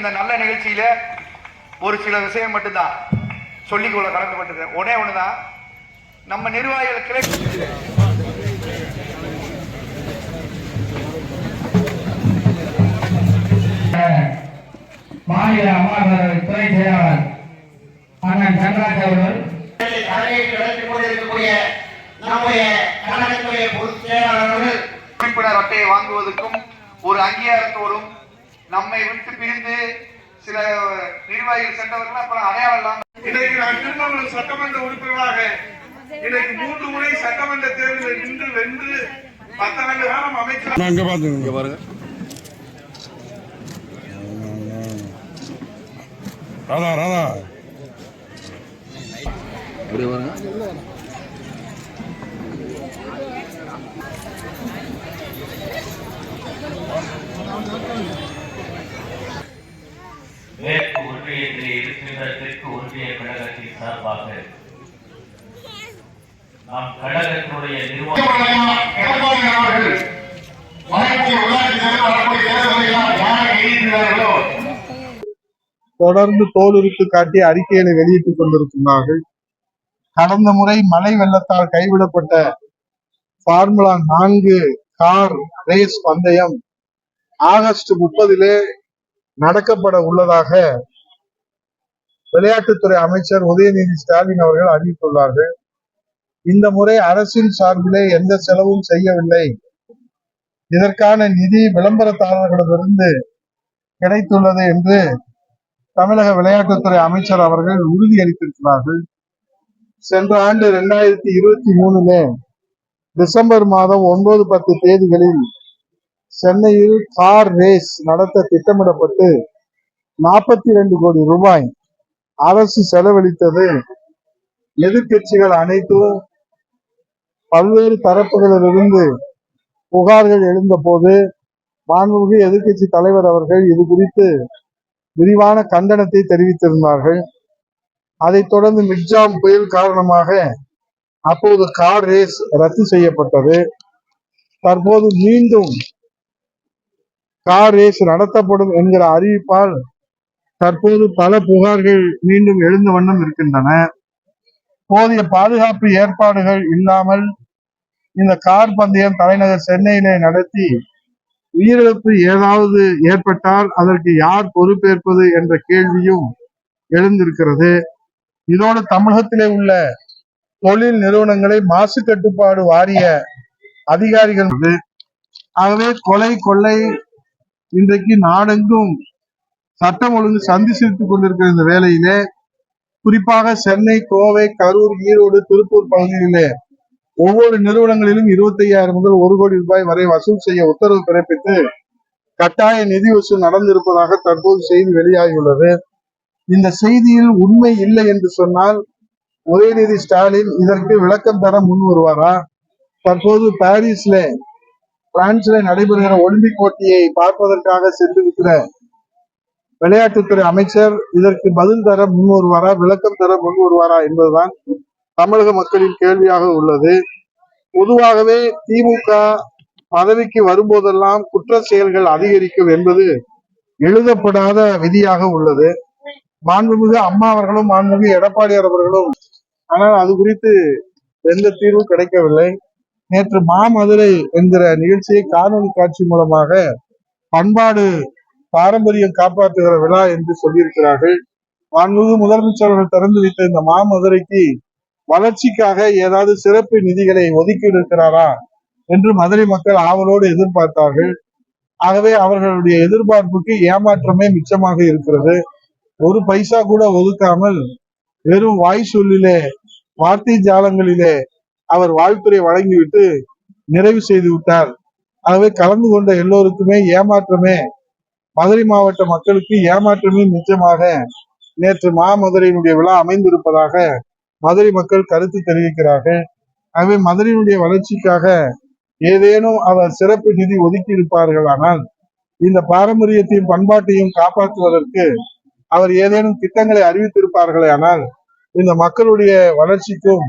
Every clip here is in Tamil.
இந்த நல்ல நிகழ்ச்சியில ஒரு சில விஷயம் மட்டும்தான் சொல்லிக்கொள்ள கடமைப்பட்டிருக்கேன். ஒன்னே ஒண்ணுதான், நம்ம நிர்வாகிகள் கிளை மாநில அம்மாவர்கள் துறை செயலாளர் அண்ணன் சந்திராஜ் அவர்கள் உறுப்பினர் அட்டையை வாங்குவதற்கும் ஒரு அங்கீகாரத்தோடும் நம்மை விட்டு பிரிந்து சில நிர்வாகிகள் சென்றவர்கள் அப்புறம் அடையாளம் இல்லாமல் இன்றைக்கு நான் திருநெல்வேலி சட்டமன்ற உறுப்பினராக இன்றைக்கு 3 முறை சட்டமன்ற தேர்தலில் நின்று வென்று 10 ஆண்டு காலம் அமைச்சர் பாருங்க ராதா ராதா அப்படியே பாருங்க. மேற்கு ஒன்றியத்தில் இருக்கின்ற தெற்கு ஒன்றிய கழகத்தின் சார்பாக நாம் கழகத்தினுடைய தொடர்ந்து தோலுரித்து காட்டி அறிக்கைகளை வெளியிட்டுக் கொண்டிருக்கிறார்கள். கடந்த முறை மழை வெள்ளத்தால் கைவிடப்பட்ட ஃபார்முலா 4 கார் ரேஸ் பந்தயம் ஆகஸ்ட் 30 நடக்கப்பட உள்ளதாக விளையாட்டுத்துறை அமைச்சர் உதயநிதி ஸ்டாலின் அவர்கள் அறிவித்துள்ளார்கள். இந்த முறை அரசின் சார்பிலே எந்த செலவும் செய்யவில்லை, இதற்கான நிதி விளம்பரதாரர்களிடமிருந்து கிடைத்துள்ளது என்று தமிழக விளையாட்டுத்துறை அமைச்சர் அவர்கள் உறுதியளித்திருக்கிறார்கள். சென்ற ஆண்டு 2023 டிசம்பர் மாதம் 9-10 தேதிகளில் சென்னையில் கார் ரேஸ் நடத்த திட்டமிடப்பட்டு 42 கோடி ரூபாய் அரசு செலவழித்தது எதிர்கட்சிகள் அனைத்தும் பல்வேறு தரப்புகளிலிருந்து புகார்கள் எழுந்த போது மாண்புமிகு எதிர்கட்சி தலைவர் அவர்கள் இது குறித்து விரிவான கண்டனத்தை தெரிவித்திருந்தார்கள். அதைத் தொடர்ந்து மிக்ஜாம் புயல் காரணமாக அப்போது கார் ரேஸ் ரத்து செய்யப்பட்டது. தற்போது மீண்டும் கார் ரேஸ் நடத்தப்படும் என்கிற அறிவிப்பால் தற்போது பல புகார்கள் மீண்டும் எழுந்த வண்ணம் இருக்கின்றன. போதிய பாதுகாப்பு ஏற்பாடுகள் இல்லாமல் இந்த கார் பந்தயம் தலைநகர் சென்னையிலே நடத்தி உயிரிழப்பு ஏதாவது ஏற்பட்டால் அதற்கு யார் பொறுப்பேற்பது என்ற கேள்வியும் எழுந்திருக்கிறது. இதோடு தமிழகத்திலே உள்ள தொழில் நிறுவனங்களை மாசு கட்டுப்பாடு வாரிய அதிகாரிகள், ஆகவே கொலை கொள்ளை இன்றைக்கு நாடெங்கும் சட்டம் ஒழுங்கு சந்தி சிரித்துக் கொண்டிருக்கிற இந்த வேளையிலே குறிப்பாக சென்னை, கோவை, கரூர், ஈரோடு, திருப்பூர் பகுதிகளிலே ஒவ்வொரு நிறுவனங்களிலும் 25,000 முதல் 1 கோடி ரூபாய் வரை வசூல் செய்ய உத்தரவு பிறப்பித்து கட்டாய நிதி வசூல் நடந்திருப்பதாக தற்போது செய்தி வெளியாகியுள்ளது. இந்த செய்தியில் உண்மை இல்லை என்று சொன்னால் உதயநிதி ஸ்டாலின் இதற்கு விளக்கம் தர முன் வருவாரா? தற்போது பிரான்ஸ்ல நடைபெறுகிற ஒலிம்பிக் போட்டியை பார்ப்பதற்காக சென்றிருக்கிற விளையாட்டுத்துறை அமைச்சர் இதற்கு பதில் தர முன் வருவாரா, விளக்கம் தர முன் வருவாரா என்பதுதான் தமிழக மக்களின் கேள்வியாக உள்ளது. பொதுவாகவே திமுக பதவிக்கு வரும்போதெல்லாம் குற்ற செயல்கள் அதிகரிக்கும் என்பது எழுதப்படாத விதியாக உள்ளது. மாண்புமிகு அம்மா அவர்களும் மாண்புமிகு எடப்பாடியார் அவர்களும், ஆனால் அது குறித்து எந்த தீர்வும் கிடைக்கவில்லை. நேற்று மாமதுரை என்கிற நிகழ்ச்சியை காணொலி காட்சி மூலமாக பண்பாடு பாரம்பரியம் காப்பாற்றுகிற விழா என்று சொல்லியிருக்கிறார்கள். மாண்புமிகு முதலமைச்சர்கள் திறந்து வைத்த இந்த மாமதுரைக்கு வளர்ச்சிக்காக ஏதாவது சிறப்பு நிதிகளை ஒதுக்கி இருக்கிறாரா என்று மதுரை மக்கள் ஆவலோடு எதிர்பார்த்தார்கள். ஆகவே அவர்களுடைய எதிர்பார்ப்புக்கு ஏமாற்றமே மிச்சமாக இருக்கிறது. ஒரு பைசா கூட ஒதுக்காமல் வெறும் வாய் சொல்லிலே, வார்த்தை ஜாலங்களிலே அவர் வாழ்த்துறை வழங்கிவிட்டு நிறைவு செய்து விட்டார். ஆகவே கலந்து கொண்ட எல்லோருக்குமே ஏமாற்றமே, மதுரை மாவட்ட மக்களுக்கு ஏமாற்றமே நிச்சயமாக நேற்று மாமதுரையினுடைய விழா அமைந்திருப்பதாக மதுரை மக்கள் கருத்து தெரிவிக்கிறார்கள். ஆகவே மதுரையினுடைய வளர்ச்சிக்காக ஏதேனும் அவர் சிறப்பு நிதி ஒதுக்கி இருப்பார்கள், ஆனால் இந்த பாரம்பரியத்தையும் பண்பாட்டையும் காப்பாற்றுவதற்கு அவர் ஏதேனும் திட்டங்களை அறிவித்திருப்பார்களே, ஆனால் இந்த மக்களுடைய வளர்ச்சிக்கும்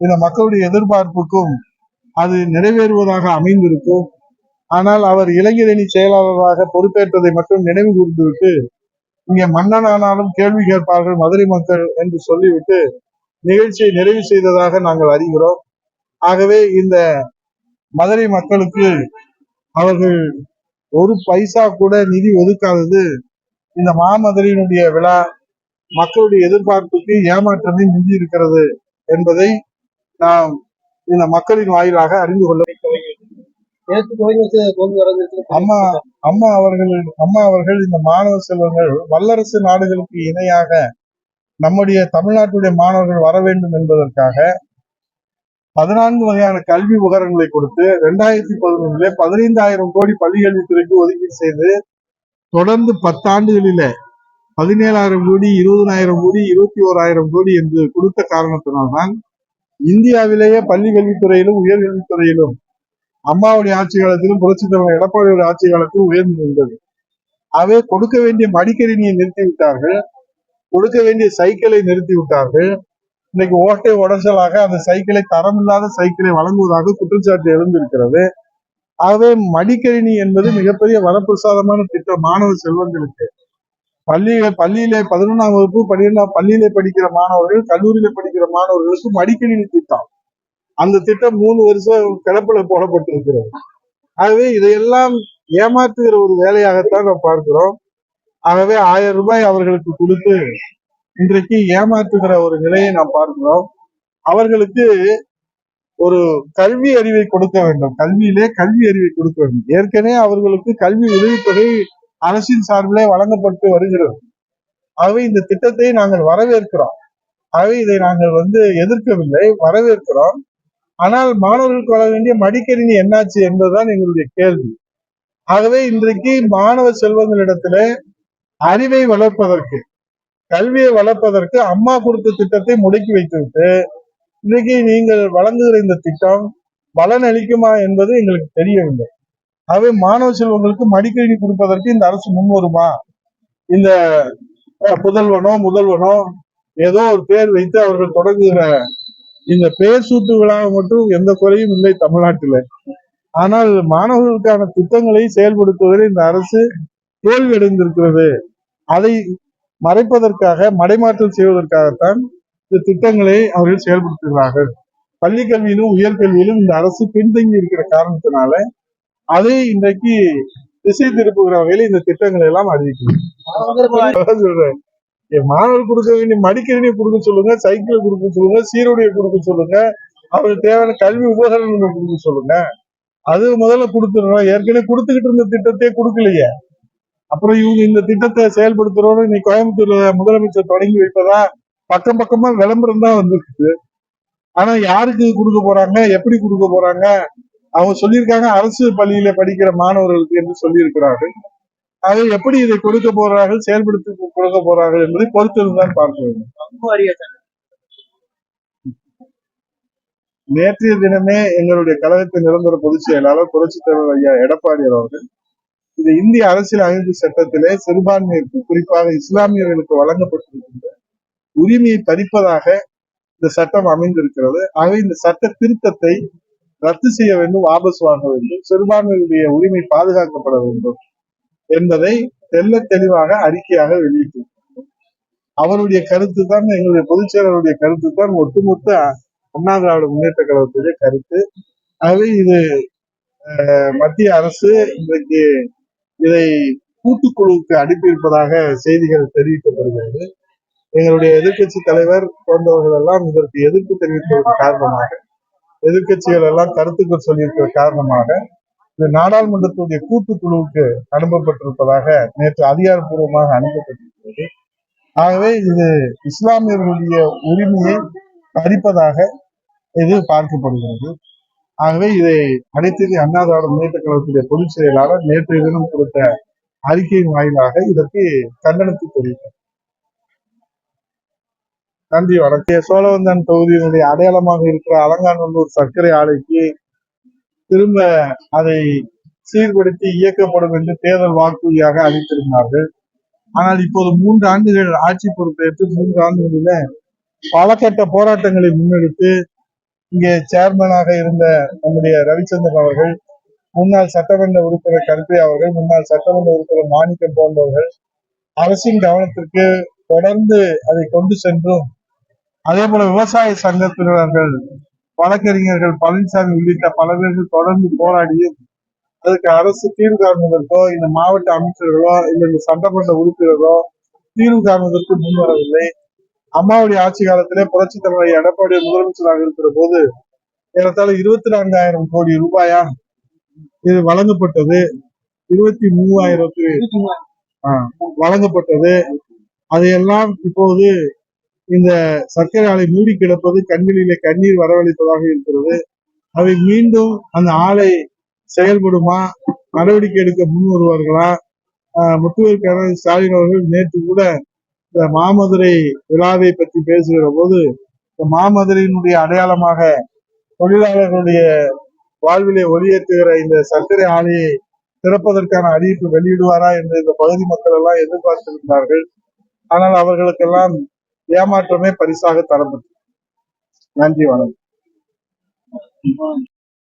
இந்த மக்களுடைய எதிர்பார்ப்புக்கும் அது நிறைவேறுவதாக அமைந்திருக்கும். ஆனால் அவர் இளைஞரணி செயலாளராக பொறுப்பேற்றதை மட்டும் நினைவு கூர்ந்துவிட்டு இங்கே மன்னன் ஆனாலும் கேள்வி கேட்பார்கள் மதுரை மக்கள் என்று சொல்லிவிட்டு நிகழ்ச்சியை நிறைவு செய்ததாக நாங்கள் அறிகிறோம். ஆகவே இந்த மதுரை மக்களுக்கு அவர்கள் ஒரு பைசா கூட நிதி ஒதுக்காதது இந்த மாமதுரையினுடைய விழா மக்களுடைய எதிர்பார்ப்புக்கு ஏமாற்றமே மிஞ்சி இருக்கிறது என்பதை நாம் இந்த மக்களின் வாயிலாக அறிந்து கொள்ள அம்மா அம்மா அவர்கள் இந்த மாணவ செல்வங்கள் வல்லரசு நாடுகளுக்கு இணையாக நம்முடைய தமிழ்நாட்டுடைய மாணவர்கள் வர வேண்டும் என்பதற்காக 14 வகையான கல்வி உபகரணங்களை கொடுத்து 2011 15,000 கோடி பள்ளிக்கல்வித்துறைக்கு ஒதுக்கீடு செய்து தொடர்ந்து 10 ஆண்டுகளில 17,000 கோடி 20,000 கோடி 21,000 கோடி என்று கொடுத்த காரணத்தினால்தான் இந்தியாவிலேயே பள்ளி கல்வித்துறையிலும் உயர்கல்வித்துறையிலும் அம்மாவுடைய ஆட்சி காலத்திலும் புரட்சித் தலைவர் எடப்பாடியுடைய ஆட்சி காலத்திலும் உயர்ந்து இருந்தது. அவை கொடுக்க வேண்டிய மடிக்கணினியை நிறுத்திவிட்டார்கள், கொடுக்க வேண்டிய சைக்கிளை நிறுத்திவிட்டார்கள். இன்னைக்கு ஓட்டை உடச்சலாக அந்த சைக்கிளை தரமில்லாத சைக்கிளை வழங்குவதாக குற்றச்சாட்டு எழுந்திருக்கிறது. ஆகவே மடிக்கணினி என்பது மிகப்பெரிய வரப்பிரசாதமான திட்டம் மாணவ செல்வங்களுக்கு. பள்ளியிலே 11ஆம் வகுப்பு 12ஆம் பள்ளியிலே படிக்கிற மாணவர்கள், கல்லூரியில படிக்கிற மாணவர்களுக்கு மடிக்கணினி திட்டம், அந்த திட்டம் 3 வருஷம் கிடப்பில போடப்பட்டிருக்கிறது. ஆகவே இதையெல்லாம் ஏமாற்றுகிற ஒரு வேலையாகத்தான் நாம் பார்க்கிறோம். ஆகவே 1000 ரூபாய் அவர்களுக்கு கொடுத்து இன்றைக்கு ஏமாற்றுகிற ஒரு நிலையை நாம் பார்க்கிறோம். அவர்களுக்கு ஒரு கல்வி அறிவை கொடுக்க வேண்டும், கல்வியிலே கல்வி அறிவை கொடுக்க வேண்டும். ஏற்கனவே அவர்களுக்கு கல்வி உதவித்தொகை அரசின் சார்பிலே வழங்கப்பட்டு வருகிறது. ஆகவே இந்த திட்டத்தை நாங்கள் வரவேற்கிறோம். ஆகவே இதை நாங்கள் எதிர்க்கவில்லை, வரவேற்கிறோம். ஆனால் மாணவர்களுக்கு வர வேண்டிய மடிக்கணினி என்னாச்சு என்பதுதான் எங்களுடைய கேள்வி. ஆகவே இன்றைக்கு மாணவ செல்வங்களிடத்துல அறிவை வளர்ப்பதற்கு, கல்வியை வளர்ப்பதற்கு அம்மா கொடுத்த திட்டத்தை முடக்கி வைத்துவிட்டு இன்றைக்கு நீங்கள் வழங்குகிற இந்த திட்டம் பலன் அளிக்குமா என்பது எங்களுக்கு தெரியவில்லை. ஆகவே மாணவ செல்வங்களுக்கு மடிக்கணினி கொடுப்பதற்கு இந்த அரசு முன்வருமா? இந்த முதல்வனோ ஏதோ ஒரு பேர் வைத்து அவர்கள் தொடங்குகிற இந்த பெயர் சூட்டு விழா மட்டும் எந்த குறையும் இல்லை தமிழ்நாட்டில். ஆனால் மாணவர்களுக்கான திட்டங்களை செயல்படுத்துவதில் இந்த அரசு தோல்வி அடைந்திருக்கிறது. அதை மறைப்பதற்காக, மடைமாற்றம் செய்வதற்காகத்தான் இந்த திட்டங்களை அவர்கள் செயல்படுத்துகிறார்கள். பள்ளி கல்வியிலும் உயர்கல்வியிலும் இந்த அரசு பின்தங்கி இருக்கிற காரணத்தினால அதை இன்றைக்கு திசை திருப்புகிற வகையில் இந்த திட்டங்களை எல்லாம் அறிவிக்கிறோம். சொல்றேன், மாணவர் கொடுக்க வேண்டிய மடிக்கணினியை கொடுக்க சொல்லுங்க, சைக்கிள் கொடுக்க சொல்லுங்க, சீருடையை கொடுக்க சொல்லுங்க, அவருக்கு தேவையான கல்வி உபகரணங்களை கொடுக்க சொல்லுங்க. அது முதல்ல கொடுத்துடணும். ஏற்கனவே கொடுத்துக்கிட்டு இருந்த திட்டத்தையே கொடுக்கலையே, அப்புறம் இவங்க இந்த திட்டத்தை செயல்படுத்துறோம் இன்னைக்கு கோயம்புத்தூர்ல முதலமைச்சர் தொடங்கி வைப்பதா பக்கம் பக்கமா விளம்பரம் தான் வந்திருக்கு. ஆனா யாருக்கு கொடுக்க போறாங்க, எப்படி கொடுக்க போறாங்க? அவங்க சொல்லியிருக்காங்க அரசு பள்ளியில படிக்கிற மாணவர்களுக்கு என்று சொல்லியிருக்கிறார்கள். அதை எப்படி இதை கொடுக்க போறார்கள், செயல்படுத்தி கொடுக்க போறார்கள் என்பதை பொறுத்திருந்தான் பார்க்க வேண்டும். நேற்றைய தினமே எங்களுடைய கழகத்தின் நிரந்தர பொதுச் செயலாளர் புரட்சித் தலைவர் ஐயா எடப்பாடி அவர்கள் இந்த இந்திய அரசியல் அமைப்பு சட்டத்திலே சிறுபான்மையிற்கு, குறிப்பாக இஸ்லாமியர்களுக்கு வழங்கப்பட்டிருக்கின்ற உரிமையை பறிப்பதாக இந்த சட்டம் அமைந்திருக்கிறது. ஆகவே இந்த சட்ட திருத்தத்தை ரத்து செய்ய வேண்டும், வாபஸ் வாங்க வேண்டும், சிறுபான்மையுடைய உரிமை பாதுகாக்கப்பட வேண்டும் என்பதை தெல்ல தெளிவாக அறிக்கையாக வெளியிட்டிருக்கிறார். அவருடைய கருத்து தான், எங்களுடைய பொதுச் செயலாளருடைய கருத்து தான் ஒட்டுமொத்த அண்ணா திராவிட முன்னேற்ற கழகத்துடைய கருத்து. ஆகவே இது மத்திய அரசு இன்றைக்கு இதை கூட்டுக்குழுவுக்கு அனுப்பியிருப்பதாக செய்திகள் தெரிவிக்கப்படுகிறது. எங்களுடைய எதிர்கட்சி தலைவர் போன்றவர்கள் எல்லாம் இதற்கு எதிர்ப்பு தெரிவிப்பதற்கு காரணமாக, எதிர்கட்சிகள் எல்லாம் கருத்துக்கள் சொல்லியிருக்கிற காரணமாக இந்த நாடாளுமன்றத்துடைய கூட்டுக்குழுவுக்கு அனுப்பப்பட்டிருப்பதாக நேற்று அதிகாரப்பூர்வமாக அனுப்பப்பட்டிருக்கிறது. ஆகவே இது இஸ்லாமியர்களுடைய உரிமையை பறிப்பதாக இது பார்க்கப்படுகிறது. ஆகவே இதை அனைத்து அண்ணா திராவிட முன்னேற்ற கழகத்துடைய பொதுச் செயலாளர் நேற்றைய தினம் கொடுத்த அறிக்கையின் வாயிலாக இதற்கு கண்டனத்தை தெரிவித்தார். நன்றி, வணக்கம். சோழவந்தான் தொகுதியினுடைய அடையாளமாக இருக்கிற அலங்காநல்லூர் சர்க்கரை ஆலைக்கு திரும்ப அதை சீர்படுத்தி இயக்கப்படும் என்று தேர்தல் வாக்குறுதியாக அறிவித்திருந்தார்கள். ஆனால் இப்போது 3 ஆண்டுகள் ஆட்சி பொறுப்பேற்று 3 ஆண்டுகளில பல கட்ட போராட்டங்களை முன்னெடுத்து இங்கே சேர்மனாக இருந்த நம்முடைய ரவிச்சந்திரன் அவர்கள், முன்னாள் சட்டமன்ற உறுப்பினர் கருப்பை அவர்கள், முன்னாள் சட்டமன்ற உறுப்பினர் மாணிக்கம் போன்றவர்கள், அரசின் கவனத்திற்கு தொடர்ந்து அதை கொண்டு சென்றும், அதே போல விவசாய சங்கத்தினர்கள், வழக்கறிஞர்கள் பழனிசாமி உள்ளிட்ட பல பேர்கள் தொடர்ந்து போராடியும் அதுக்கு அரசு தீர்வு காண்பதற்கோ, இந்த மாவட்ட அமைச்சர்களோ இல்ல இந்த சட்டமன்ற உறுப்பினர்களோ தீர்வு காண்பதற்கு முன்வரவில்லை. அம்மாவுடைய ஆட்சி காலத்திலே புரட்சி தலைவர் எடப்பாடி முதலமைச்சராக இருக்கிற போது ஏறத்தாழ 24,000 கோடி ரூபாயா இது வழங்கப்பட்டது. 23,000 வழங்கப்பட்டது. அதையெல்லாம் இப்போது இந்த சர்க்கரை ஆலை மூடி கிடப்பது கண்களிலே கண்ணீர் வரவழைப்பதாக இருக்கிறது. அவை மீண்டும் அந்த ஆலை செயல்படுமா, நடவடிக்கை எடுக்க முன் வருவார்களா? முத்துவேல் கருணாநிதி ஸ்டாலின் அவர்கள் நேற்று கூட இந்த மாமதுரை விழாவை பற்றி பேசுகிற போது, இந்த மாமதுரையினுடைய அடையாளமாக தொழிலாளர்களுடைய வாழ்விலே ஒளியேற்றுகிற இந்த சர்க்கரை ஆலையை திறப்பதற்கான அறிவிப்பு வெளியிடுவாரா என்று இந்த பகுதி மக்கள் எல்லாம் எதிர்பார்த்திருந்தார்கள். ஆனால் அவர்களுக்கெல்லாம் ஏமாற்றமே பரிசாக தரப்பட்டது. நன்றி, வணக்கம்.